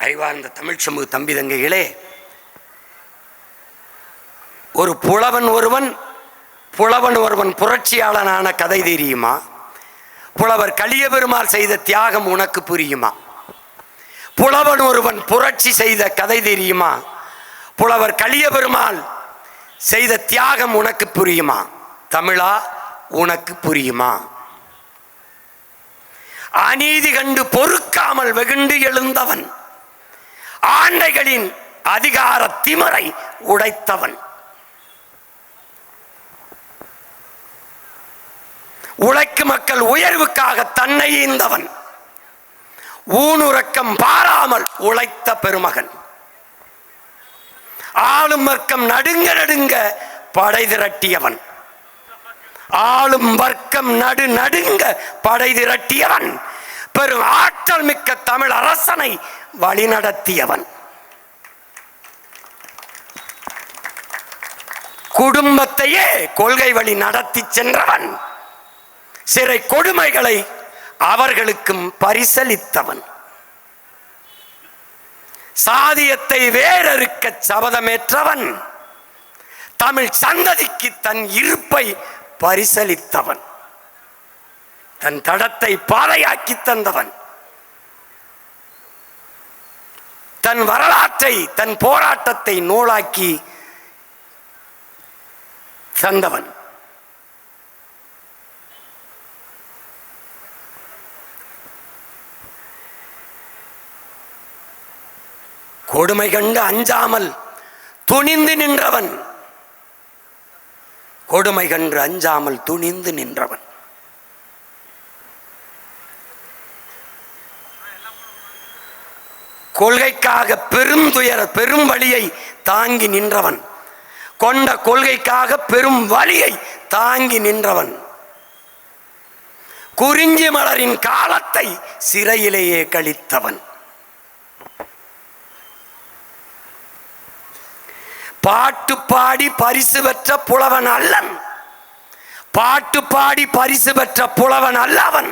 அறிவார்ந்த தமிழ் சமூக தம்பி தங்கைகளே, ஒரு புலவன் ஒருவன் புரட்சியாளனான கதை தெரியுமா? புலவர் கலியபெருமாள் செய்த தியாகம் உனக்கு புரியுமா? புலவன் ஒருவன் புரட்சி செய்த கதை தெரியுமா? புலவர் கலியபெருமாள் செய்த தியாகம் உனக்கு புரியுமா? தமிழா, உனக்கு புரியுமா? அநீதி கண்டு பொறுக்காமல் வெகுண்டு எழுந்தவன், ஆண்டைகளின் அதிகார திமரை உடைத்தவன், உழைக்கும் மக்கள் உயர்வுக்காக தன்னை ஈந்தவன், ஊனுறக்கம் பாராமல் உழைத்த பெருமகன், ஆளும் வர்க்கம் நடுங்க நடுங்க படை திரட்டியவன், ஆளும் வர்க்கம் நடுங்க படை திரட்டியவன், பெரும் ஆற்றல் மிக்க தமிழ் அரசனை வழிநடத்தியவன், குடும்பத்தையே கொள்கை வழி நடத்தி சென்றவன், சிறை கொடுமைகளை அவர்களுக்கும் பரிசளித்தவன், சாதியத்தை வேறறுக்க சபதமேற்றவன், தமிழ் சந்ததிக்கு தன் இருப்பை பரிசளித்தவன், தன் தடத்தை பாதையாக்கி தந்தவன், தன் வரலாற்றை தன் போராட்டத்தை நூலாக்கி தந்தவன். கொடுமை கண்டு அஞ்சாமல் துணிந்து நின்றவன், கொடுமை கண்டு அஞ்சாமல் துணிந்து நின்றவன், கொள்கைக்காக பெரும் வழியை தாங்கி நின்றவன், கொண்ட கொள்கைக்காக பெரும் வழியை தாங்கி நின்றவன், குறிஞ்சி மலரின் காலத்தை சிறையிலேயே கழித்தவன், பாட்டு பாடி பரிசு பெற்ற புலவன் அல்லன், பாட்டு பாடி பரிசு பெற்ற புலவன் அல்லவன்,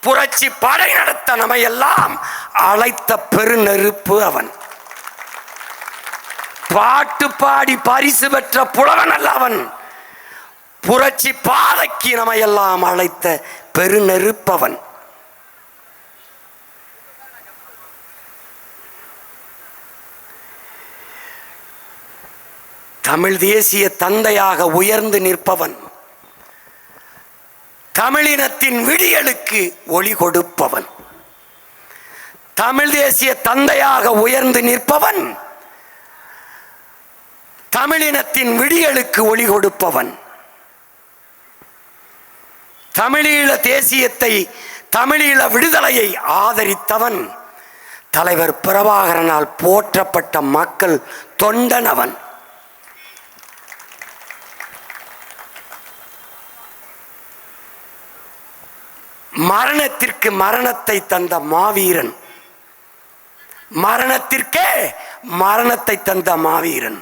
புரட்சி படை நடத்த நம்மையெல்லாம் அழைத்த பெருநெருப்பு அவன், பாட்டு பாடி பரிசு பெற்ற புலவன் அல்லவன், புரட்சி பாதைக்கு நம்மையெல்லாம் அழைத்த பெருநெருப்பவன். தமிழ் தேசிய தந்தையாக உயர்ந்து நிற்பவன், தமிழினத்தின் விடியலுக்கு ஒளி கொடுப்பவன், தமிழ் தேசிய தந்தையாக உயர்ந்து நிற்பவன், தமிழினத்தின் விடியலுக்கு ஒளி கொடுப்பவன், தமிழீழ தேசியத்தை தமிழீழ விடுதலையை ஆதரித்தவன், தலைவர் பிரபாகரனால் போற்றப்பட்ட மக்கள் தொண்டனவன், மரணத்திற்கு மரணத்தை தந்த மாவீரன், மரணத்திற்கே மரணத்தை தந்த மாவீரன்,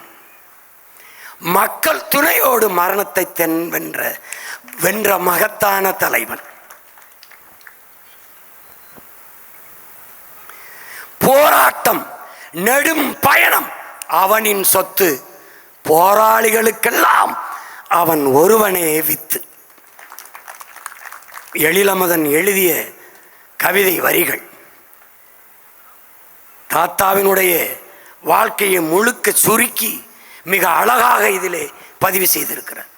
மக்கள் துணையோடு மரணத்தை வென்ற மகத்தான தலைவன், போராட்டம் நெடும் பயணம் அவனின் சொத்து, போராளிகளுக்கெல்லாம் அவன் ஒருவனே வித்து. எழிலமதன் எழுதிய கவிதை வரிகள் தாத்தாவினுடைய வாழ்க்கையை முழுக்க சுருக்கி மிக அழகாக இதிலே பதிவு செய்திருக்கிறார்.